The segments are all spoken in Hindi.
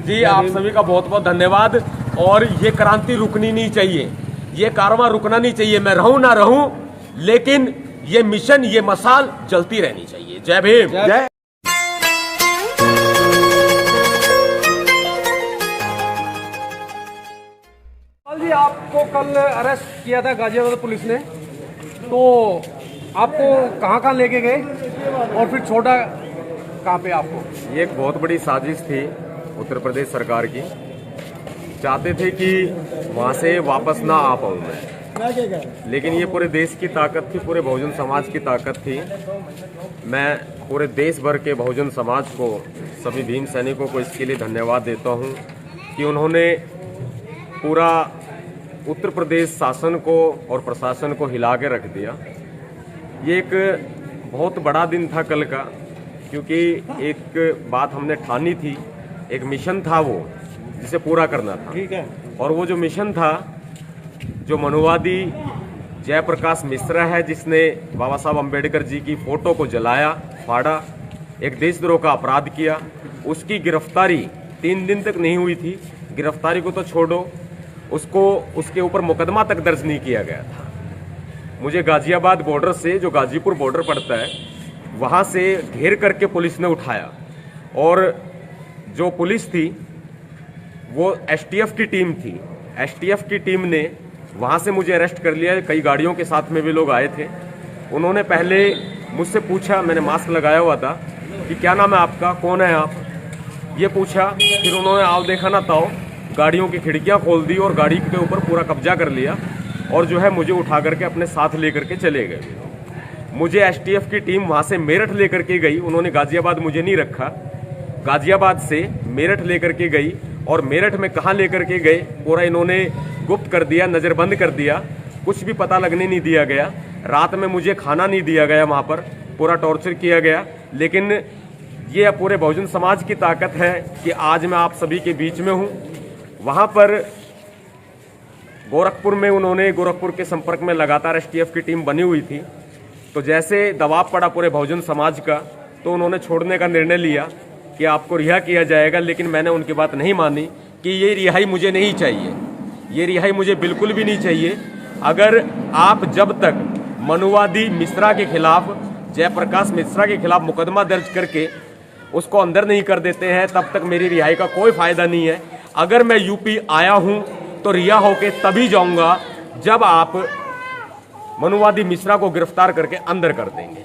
जी आप सभी का बहुत बहुत धन्यवाद। और ये क्रांति रुकनी नहीं चाहिए, ये कारवां रुकना नहीं चाहिए। मैं रहूं ना रहूं, लेकिन ये मिशन, ये मशाल जलती रहनी चाहिए। जय भीम। जय। जी आपको कल अरेस्ट किया था गाजियाबाद पुलिस ने, तो आपको कहाँ कहाँ लेके गए और फिर छोड़ा कहाँ पे आपको? ये एक बहुत बड़ी साजिश थी उत्तर प्रदेश सरकार की। चाहते थे कि वहाँ से वापस ना आ पाऊँ मैं, लेकिन ये पूरे देश की ताकत थी, पूरे बहुजन समाज की ताकत थी। मैं पूरे देश भर के बहुजन समाज को, सभी भीम सैनिकों को इसके लिए धन्यवाद देता हूँ कि उन्होंने पूरा उत्तर प्रदेश शासन को और प्रशासन को हिला के रख दिया। ये एक बहुत बड़ा दिन था कल का, क्योंकि एक बात हमने ठानी थी, एक मिशन था वो जिसे पूरा करना था। ठीक है। और वो जो मिशन था, जो मनुवादी जयप्रकाश मिश्रा है जिसने बाबा साहब अम्बेडकर जी की फोटो को जलाया, फाड़ा, एक देशद्रोह का अपराध किया, उसकी गिरफ्तारी 3 दिन तक नहीं हुई थी। गिरफ्तारी को तो छोड़ो, उसको उसके ऊपर मुकदमा तक दर्ज नहीं किया गया था। मुझे गाजियाबाद बॉर्डर से, जो गाजीपुर बॉर्डर पड़ता है, वहाँ से घेर करके पुलिस ने उठाया। और जो पुलिस थी वो एसटीएफ की टीम थी। एसटीएफ की टीम ने वहाँ से मुझे अरेस्ट कर लिया। कई गाड़ियों के साथ में भी लोग आए थे। उन्होंने पहले मुझसे पूछा, मैंने मास्क लगाया हुआ था, कि क्या नाम है आपका, कौन है आप, ये पूछा। फिर उन्होंने आओ देखा ना ताओ, गाड़ियों की खिड़कियाँ खोल दी और गाड़ी के ऊपर पूरा कब्जा कर लिया और जो है मुझे उठा करके अपने साथ लेकर के चले गए। मुझे एसटीएफ की टीम वहाँ से मेरठ लेकर के गई। उन्होंने गाजियाबाद मुझे नहीं रखा, गाजियाबाद से मेरठ लेकर के गई। और मेरठ में कहाँ लेकर के गए, पूरा इन्होंने गुप्त कर दिया, नज़रबंद कर दिया, कुछ भी पता लगने नहीं दिया गया। रात में मुझे खाना नहीं दिया गया, वहाँ पर पूरा टॉर्चर किया गया। लेकिन ये पूरे बहुजन समाज की ताकत है कि आज मैं आप सभी के बीच में हूँ। वहाँ पर गोरखपुर में उन्होंने, गोरखपुर के संपर्क में लगातार एसटीएफ की टीम बनी हुई थी। तो जैसे दबाव पड़ा पूरे बहुजन समाज का, तो उन्होंने छोड़ने का निर्णय लिया कि आपको रिहा किया जाएगा। लेकिन मैंने उनकी बात नहीं मानी कि ये रिहाई मुझे नहीं चाहिए, ये रिहाई मुझे बिल्कुल भी नहीं चाहिए। अगर आप जब तक मनुवादी मिश्रा के खिलाफ, जयप्रकाश मिश्रा के खिलाफ मुकदमा दर्ज करके उसको अंदर नहीं कर देते हैं, तब तक मेरी रिहाई का कोई फायदा नहीं है। अगर मैं यूपी आया हूं तो रिहा होके तभी जाऊंगा जब आप मनुवादी मिश्रा को गिरफ्तार करके अंदर कर देंगे।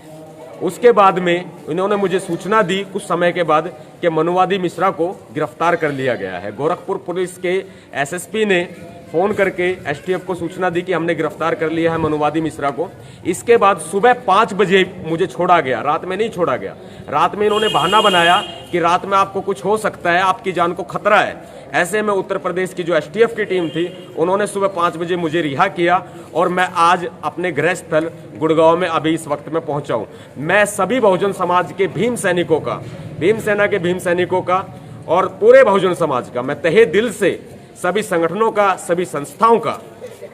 उसके बाद में इन्होंने मुझे सूचना दी कुछ समय के बाद कि मनुवादी मिश्रा को गिरफ्तार कर लिया गया है। गोरखपुर पुलिस के एसएसपी ने फ़ोन करके एसटीएफ को सूचना दी कि हमने गिरफ्तार कर लिया है मनुवादी मिश्रा को। इसके बाद सुबह 5 बजे मुझे छोड़ा गया, रात में नहीं छोड़ा गया। रात में इन्होंने बहाना बनाया कि रात में आपको कुछ हो सकता है, आपकी जान को खतरा है। ऐसे में उत्तर प्रदेश की जो एसटीएफ की टीम थी, उन्होंने सुबह 5 बजे मुझे रिहा किया और मैं आज अपने गृह स्थल गुड़गांव में अभी इस वक्त में पहुंचा हूं। मैं सभी बहुजन समाज के भीम सैनिकों का, भीम सेना के भीम सैनिकों का और पूरे बहुजन समाज का, मैं तहे दिल से सभी संगठनों का, सभी संस्थाओं का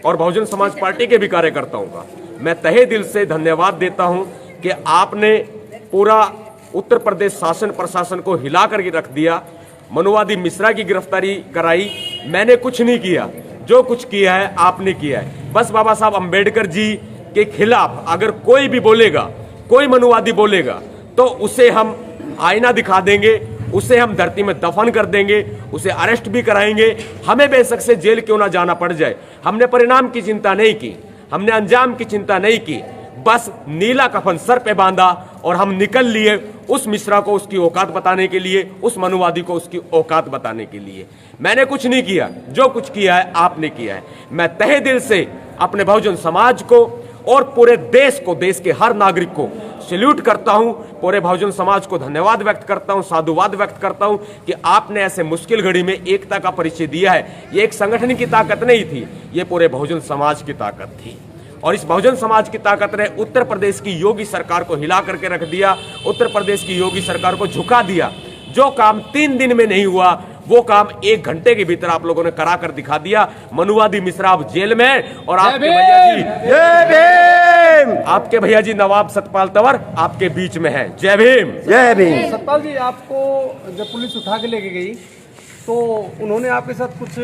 और बहुजन समाज पार्टी के भी कार्यकर्ताओं का मैं तहे दिल से धन्यवाद देता हूं कि आपने पूरा उत्तर प्रदेश शासन प्रशासन को हिला कर रख दिया। मनुवादी मिश्रा की गिरफ्तारी कराई, मैंने कुछ नहीं किया, जो कुछ किया है आपने किया है। बस बाबा साहब अम्बेडकर जी के खिलाफ अगर कोई भी बोलेगा, कोई मनुवादी बोलेगा, तो उसे हम आईना दिखा देंगे, उसे हम धरती में दफन कर देंगे, उसे अरेस्ट भी कराएंगे। हमें बेशक से जेल क्यों ना जाना पड़ जाए। हमने परिणाम की चिंता नहीं की, हमने अंजाम की चिंता नहीं की, बस नीला कफन सर पे बांधा और हम निकल लिए उस मिश्रा को उसकी औकात बताने के लिए, उस मनुवादी को उसकी औकात बताने के लिए। मैंने कुछ नहीं किया, जो कुछ किया है आपने किया है। मैं तहे दिल से अपने बहुजन समाज को और पूरे देश को, देश के हर नागरिक को सैल्यूट करता हूं, पूरे बहुजन समाज को धन्यवाद व्यक्त करता हूं, साधुवाद व्यक्त करता हूं कि आपने ऐसे मुश्किल घड़ी में एकता का परिचय दिया है। ये एक संगठन की ताकत नहीं थी, ये पूरे बहुजन समाज की ताकत थी। और इस बहुजन समाज की ताकत ने उत्तर प्रदेश की योगी सरकार को हिला करके रख दिया, उत्तर प्रदेश की योगी सरकार को झुका दिया। जो काम 3 दिन में नहीं हुआ, वो काम 1 घंटे के भीतर आप लोगों ने करा कर दिखा दिया। मनुवादी मिश्रा अब जेल में और आपके भैया जी, जय भीम, आपके भैया जी नवाब सतपाल तंवर आपके बीच में हैं। जय भीम, जय भीम। सतपाल जी, आपको जब पुलिस उठा के लेके गई तो उन्होंने आपके साथ कुछ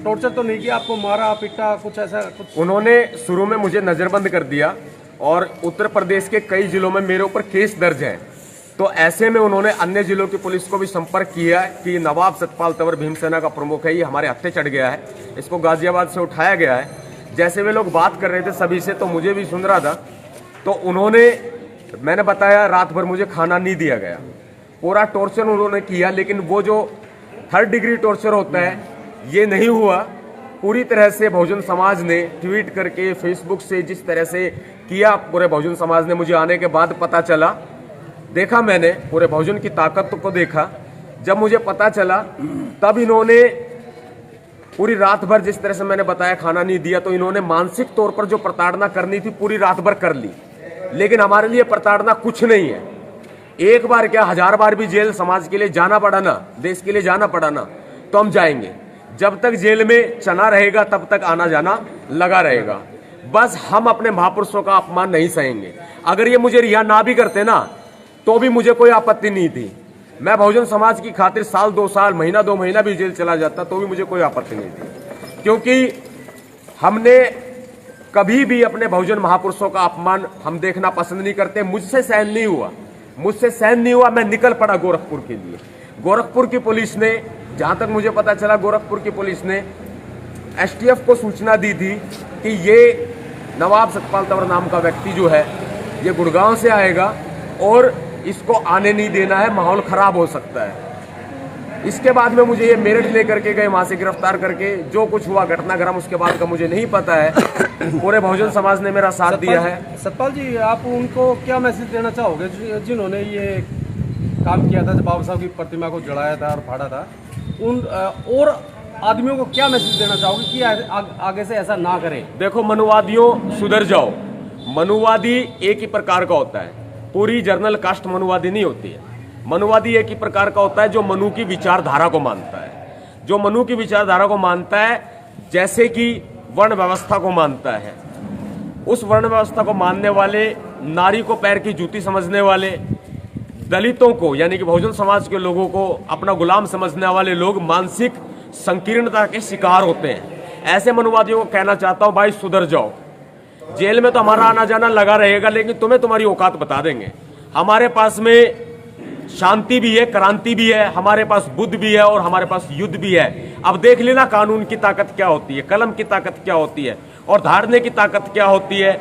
टॉर्चर तो नहीं किया, आपको मारा पीटा कुछ ऐसा कुछ? उन्होंने शुरू में मुझे नज़रबंद कर दिया और उत्तर प्रदेश के कई जिलों में मेरे ऊपर केस दर्ज है। तो ऐसे में उन्होंने अन्य जिलों की पुलिस को भी संपर्क किया कि नवाब सतपाल तंवर भीमसेना का प्रमुख है, ये हमारे हत्थे चढ़ गया है, इसको गाजियाबाद से उठाया गया है। जैसे वे लोग बात कर रहे थे सभी से, तो मुझे भी सुन रहा था। तो मैंने बताया रात भर मुझे खाना नहीं दिया गया, पूरा टॉर्चर उन्होंने किया। लेकिन वो जो 3rd डिग्री टॉर्चर होता है ये नहीं हुआ। पूरी तरह से बहुजन समाज ने ट्वीट करके फेसबुक से जिस तरह से किया, पूरे बहुजन समाज ने, मुझे आने के बाद पता चला, देखा मैंने पूरे बहुजन की ताकत को देखा। जब मुझे पता चला तब इन्होंने पूरी रात भर, जिस तरह से मैंने बताया, खाना नहीं दिया। तो इन्होंने मानसिक तौर पर जो प्रताड़ना करनी थी पूरी रात भर कर ली। लेकिन हमारे लिए प्रताड़ना कुछ नहीं है। एक बार क्या 1000 बार भी जेल समाज के लिए जाना पड़ा ना, देश के लिए जाना पड़ा ना, तो हम जाएंगे। जब तक जेल में चना रहेगा तब तक आना जाना लगा रहेगा। बस हम अपने महापुरुषों का अपमान नहीं सहेंगे। अगर ये मुझे रिहा ना भी करते ना तो भी मुझे कोई आपत्ति नहीं थी। मैं बहुजन समाज की खातिर साल 2 साल, महीना 2 महीना भी जेल चला जाता तो भी मुझे कोई आपत्ति नहीं थी, क्योंकि हमने कभी भी अपने बहुजन महापुरुषों का अपमान हम देखना पसंद नहीं करते। मुझसे सहन नहीं हुआ, मैं निकल पड़ा गोरखपुर के लिए। गोरखपुर की पुलिस ने, जहां तक मुझे पता चला, गोरखपुर की पुलिस ने STF को सूचना दी थी कि ये नवाब सतपाल तंवर नाम का व्यक्ति जो है ये गुड़गांव से आएगा और इसको आने नहीं देना है, माहौल खराब हो सकता है। इसके बाद में मुझे ये मेरठ लेकर के गए, वहां से गिरफ्तार करके। जो कुछ हुआ घटनाक्रम उसके बाद का मुझे नहीं पता है। पूरे बहुजन समाज ने मेरा साथ दिया है। सतपाल जी, आप उनको क्या मैसेज देना चाहोगे जिन्होंने ये काम किया था, जब बाबा साहब की प्रतिमा को जलाया था और फाड़ा था? उन और आदमियों को क्या मैसेज देना चाहोगे कि आगे से ऐसा ना करें? देखो, मनुवादियों सुधर जाओ। मनुवादी एक ही प्रकार का होता है, पूरी जर्नल कास्ट मनुवादी नहीं होती है। मनुवादी एक ही प्रकार का होता है जो मनु की विचारधारा को मानता है, जो मनु की विचारधारा को मानता है, जैसे कि वर्ण व्यवस्था को मानता है। उस वर्ण व्यवस्था को मानने वाले, नारी को पैर की जूती समझने वाले, दलितों को यानी कि बहुजन समाज के लोगों को अपना गुलाम समझने वाले लोग मानसिक संकीर्णता के शिकार होते हैं। ऐसे मनुवादियों को कहना चाहता हूं, भाई सुधर जाओ। जेल में तो हमारा आना जाना लगा रहेगा, लेकिन तुम्हें तुम्हारी औकात बता देंगे। हमारे पास में शांति भी है, क्रांति भी है, हमारे पास बुद्ध भी है और हमारे पास युद्ध भी है। अब देख लेना कानून की ताकत क्या होती है, कलम की ताकत क्या होती है और धारने की ताकत क्या होती है,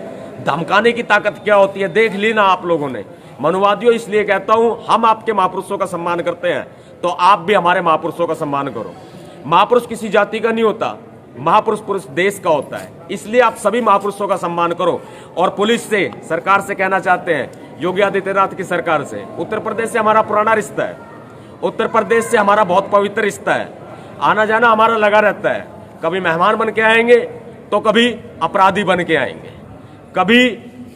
धमकाने की ताकत क्या होती है, देख लेना आप लोगों ने। मनुवादियों, इसलिए कहता हूं, हम आपके महापुरुषों का सम्मान करते हैं तो आप भी हमारे महापुरुषों का सम्मान करो। महापुरुष किसी जाति का नहीं होता, महापुरुष पुरुष देश का होता है। इसलिए आप सभी महापुरुषों का सम्मान करो। और पुलिस से, सरकार से कहना चाहते हैं, योगी आदित्यनाथ की सरकार से, उत्तर प्रदेश से हमारा पुराना रिश्ता है, उत्तर प्रदेश से हमारा बहुत पवित्र रिश्ता है, आना जाना हमारा लगा रहता है। कभी मेहमान बन के आएंगे तो कभी अपराधी बन के आएंगे, कभी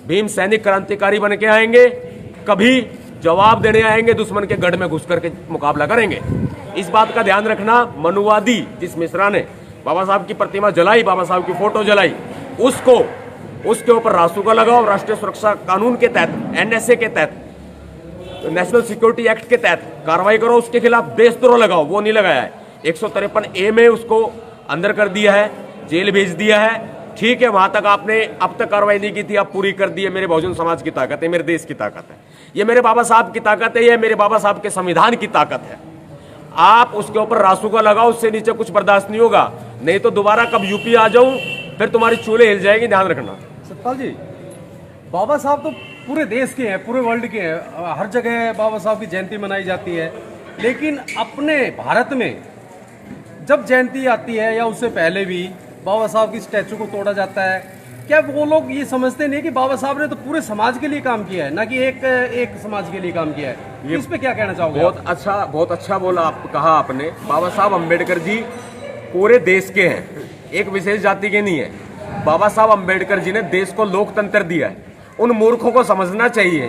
भीम सैनिक क्रांतिकारी बन के आएंगे, कभी जवाब देने आएंगे, दुश्मन के गढ़ में घुस करके मुकाबला करेंगे। इस बात का ध्यान रखना। मनुवादी जिस मिश्रा ने बाबा साहब की प्रतिमा जलाई, बाबा साहब की फोटो जलाई, उसके ऊपर रासुका लगाओ। राष्ट्रीय सुरक्षा कानून के तहत, NSA के तहत, नेशनल सिक्योरिटी एक्ट के तहत कार्रवाई करो। उसके खिलाफ देशद्रोह लगाओ, वो नहीं लगाया है। 153A में उसको अंदर कर दिया है, जेल भेज दिया है। ठीक है, वहां तक आपने अब तक कार्रवाई नहीं की थी, आप पूरी कर दी है। मेरे बहुजन समाज की ताकत है, मेरे देश की ताकत है, ये मेरे बाबा साहब की ताकत है, ये मेरे बाबा साहब के संविधान की ताकत है। आप उसके ऊपर रासुका लगाओ, उससे नीचे कुछ बर्दाश्त नहीं होगा। नहीं तो दोबारा कब यूपी आ जाऊं, फिर तुम्हारी चूल्हे हिल जाएगी, ध्यान रखना। सतपाल जी, बाबा साहब तो पूरे देश के हैं, पूरे वर्ल्ड के हैं, हर जगह बाबा साहब की जयंती मनाई जाती है। लेकिन अपने भारत में जब जयंती आती है या उससे पहले भी बाबा साहब की स्टैचू को तोड़ा जाता है। क्या वो लोग ये समझते नहीं कि बाबा साहब ने तो पूरे समाज के लिए काम किया है, ना कि एक समाज के लिए काम किया है? इस पे क्या कहना चाहोगे? बहुत अच्छा बोला, आप कहा आपने। बाबा साहब अम्बेडकर जी पूरे देश के हैं, एक विशेष जाति के नहीं है। बाबा साहब अम्बेडकर जी ने देश को लोकतंत्र दिया है। उन मूर्खों को समझना चाहिए,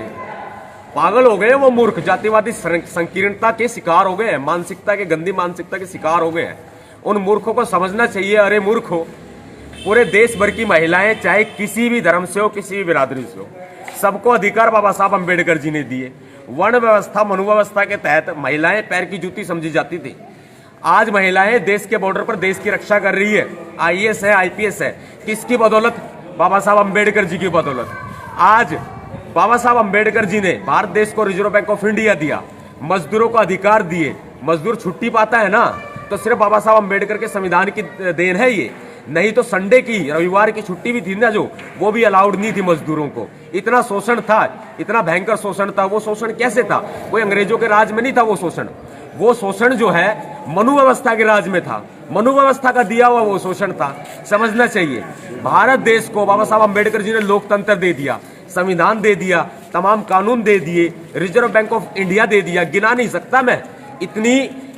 पागल हो गए वो मूर्ख, जातिवादी संकीर्णता के शिकार हो गए हैं, मानसिकता के, गंदी मानसिकता के शिकार हो गए हैं। उन मूर्खों को समझना चाहिए, अरे मूर्खो, पूरे देश भर की महिलाएं, चाहे किसी भी धर्म से हो, किसी भी बिरादरी से हो, सबको अधिकार बाबा साहब अम्बेडकर जी ने दिए। वर्ण व्यवस्था, मनु व्यवस्था के तहत महिलाएं पैर की जूती समझी जाती थी। आज महिलाएं देश के बॉर्डर पर देश की रक्षा कर रही है, आईएएस है, आईपीएस है। किसकी बदौलत? बाबा साहब अंबेडकर जी की बदौलत। आज बाबा साहब अंबेडकर जी ने भारत देश को रिजर्व बैंक ऑफ इंडिया दिया, मजदूरों को अधिकार दिए। मजदूर छुट्टी पाता है ना, तो सिर्फ बाबा साहब अंबेडकर के संविधान की देन है ये। नहीं तो संडे की, रविवार की छुट्टी भी थी ना, जो वो भी अलाउड नहीं थी मजदूरों को। इतना शोषण था, इतना भयंकर शोषण था। वो शोषण कैसे था? कोई अंग्रेजों के राज में नहीं था वो शोषण। वो शोषण जो है मनु व्यवस्था के राज में था, मनु व्यवस्था का दिया हुआ वो शोषण था। समझना चाहिए, भारत देश को बाबा साहब अंबेडकर जी ने लोकतंत्र दे दिया, संविधान दे दिया, तमाम कानून दे दिए, रिजर्व बैंक ऑफ इंडिया दे दिया। गिना नहीं सकता मैं,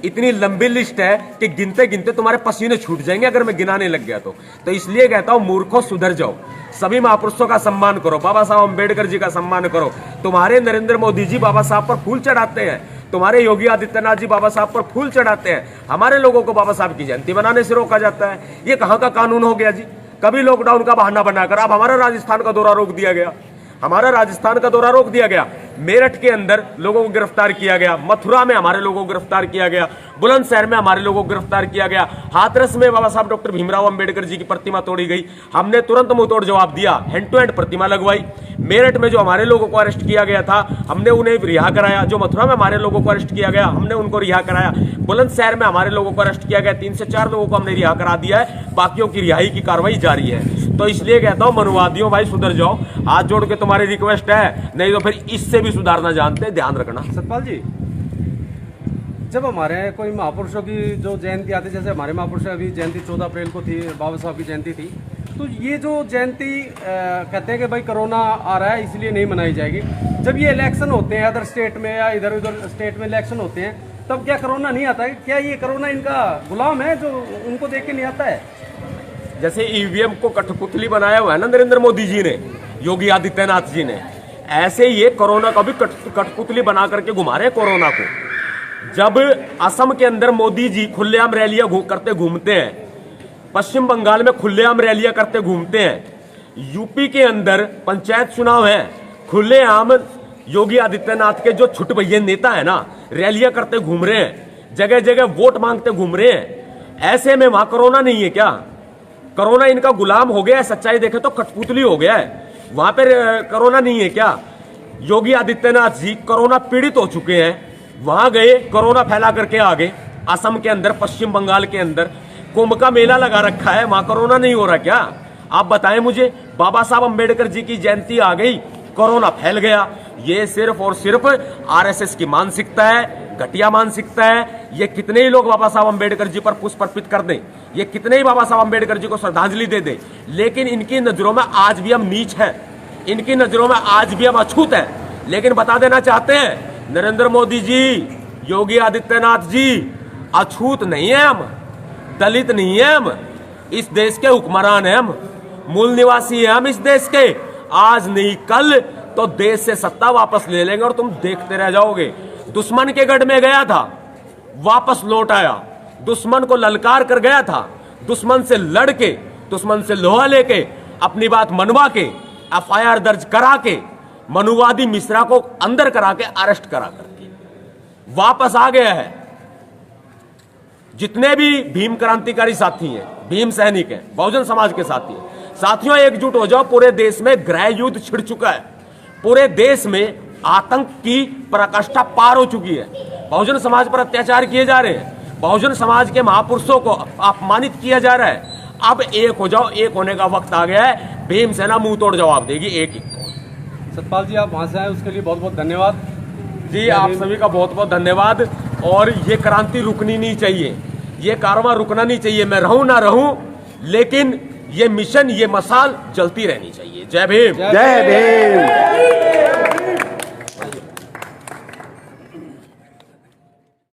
इतनी लंबी लिस्ट है कि गिनते गिनते तुम्हारे पसीने छूट जाएंगे अगर मैं गिनाने लग गया तो इसलिए कहता हूं, मूर्खों सुधर जाओ। सभी महापुरुषों का सम्मान करो, बाबा साहब अंबेडकर जी का सम्मान करो। तुम्हारे नरेंद्र मोदी जी बाबा साहब पर फूल चढ़ाते हैं, तुम्हारे योगी आदित्यनाथ जी बाबा साहब पर फूल चढ़ाते हैं, हमारे लोगों को बाबा साहब की जयंती बनाने से रोका जाता है। ये कहां का कानून हो गया जी? कभी लॉकडाउन का बहाना बनाकर अब हमारा राजस्थान का दौरा रोक दिया गया, हमारा राजस्थान का दौरा रोक दिया गया। मेरठ के अंदर लोगों को गिरफ्तार किया गया, मथुरा में हमारे लोगों को गिरफ्तार किया गया, बुलंदशहर में हमारे लोगों को गिरफ्तार किया गया, हाथरस में बाबा साहब डॉक्टर भीमराव अंबेडकर जी की प्रतिमा तोड़ी गई, हमने तुरंत मुंहतोड़ जवाब दिया, हैंड टू हैंड प्रतिमा लगवाई। मेरठ में जो हमारे लोगों को अरेस्ट किया गया था, हमने उन्हें रिहा कराया। जो मथुरा में हमारे लोगों को अरेस्ट किया गया, हमने उनको रिहा कराया। बुलंदशहर में हमारे लोगों को अरेस्ट किया गया, 3 से 4 लोगों को हमने रिहा करा दिया है, बाकियों की रिहाई की कार्रवाई जारी है। तो इसलिए कहता हूं, मनुवादियों भाई सुधर जाओ, हाथ जोड़ के तुम्हारी रिक्वेस्ट है, नहीं तो फिर इससे भी सुधारना जानते हैं, ध्यान रखना। सतपाल जी, जब हमारे कोई महापुरुषों की जो जयंती आती है, जैसे हमारे महापुरुष अभी जयंती 14 अप्रैल को थी, बाबा साहब की जयंती थी, तो ये जो जयंती कहते हैं कि भाई कोरोना आ रहा है इसलिए नहीं मनाई जाएगी। जब ये इलेक्शन होते हैं अदर स्टेट में या इधर उधर स्टेट में इलेक्शन होते हैं, तब क्या कोरोना नहीं आता है? क्या ये कोरोना इनका गुलाम है जो उनको देख के नहीं आता है? जैसे ईवीएम को कठपुतली बनाया हुआ है ना नरेंद्र मोदी जी ने, योगी आदित्यनाथ जी ने, ऐसे ये कोरोना का भी कठपुतली बना करके घुमा रहे कोरोना को। जब असम के अंदर मोदी जी खुलेआम रैलियां करते घूमते हैं, पश्चिम बंगाल में खुलेआम रैलियां करते घूमते हैं, यूपी के अंदर पंचायत चुनाव है, खुलेआम योगी आदित्यनाथ के जो छुट भैया नेता है ना, रैलियां करते घूम रहे हैं, जगह जगह वोट मांगते घूम रहे हैं। ऐसे में वहां कोरोना नहीं है क्या? कोरोना इनका गुलाम हो गया है, सच्चाई देखे तो कठपुतली हो गया है। वहां पर कोरोना नहीं है क्या? योगी आदित्यनाथ जी कोरोना पीड़ित हो चुके हैं, वहां गए, कोरोना फैला करके आ गए। असम के अंदर, पश्चिम बंगाल के अंदर कुंभ का मेला लगा रखा है, वहां कोरोना नहीं हो रहा क्या? आप बताएं मुझे। बाबा साहब अंबेडकर जी की जयंती आ गई, कोरोना फैल गया। ये सिर्फ और सिर्फ आरएसएस की मानसिकता है, घटिया मानसिकता है। ये कितने ही लोग बाबा साहब अंबेडकर जी पर पुष्प अर्पित कर दें, ये कितने ही बाबा साहब अंबेडकर जी को श्रद्धांजलि दे दें, लेकिन इनकी नजरों में आज भी हम नीच हैं, इनकी नजरों में आज भी हम अछूत हैं। लेकिन बता देना चाहते हैं नरेंद्र मोदी जी, योगी आदित्यनाथ जी, अछूत नहीं है हम, दलित नहीं है हम, इस देश के हुक्मरान हैं हम, मूल निवासी हैं हम इस देश के। आज नहीं कल तो देश से सत्ता वापस ले लेंगे और तुम देखते रह जाओगे। दुश्मन के गढ़ में गया था, वापस लौट आया, दुश्मन को ललकार कर गया था, दुश्मन से लड़ के, दुश्मन से लोहा लेके, अपनी बात मनवा के, एफआईआर दर्ज करा के, मनुवादी मिश्रा को अंदर करा के, अरेस्ट करा करके वापस आ गया है। जितने भी भीम क्रांतिकारी साथी हैं, भीम सैनिक हैं, बहुजन समाज के साथी हैं, साथियों एकजुट हो जाओ। पूरे देश में गृह युद्ध छिड़ चुका है, पूरे देश में आतंक की पराकाष्ठा पार हो चुकी है, बहुजन समाज पर अत्याचार किए जा रहे हैं, बहुजन समाज के महापुरुषों को अपमानित किया जा रहा है। अब एक हो जाओ, एक होने का वक्त आ गया है। भीम सेना मुंह तोड़ जवाब देगी एक ही। सतपाल जी, आप वहां से आए उसके लिए बहुत बहुत धन्यवाद जी। आप सभी का बहुत बहुत धन्यवाद। और ये क्रांति रुकनी नहीं चाहिए, ये कारवां रुकना नहीं चाहिए। मैं रहूं ना रहूं, लेकिन ये मिशन, ये मसाल जलती रहनी चाहिए। जय भीम। जय भीम।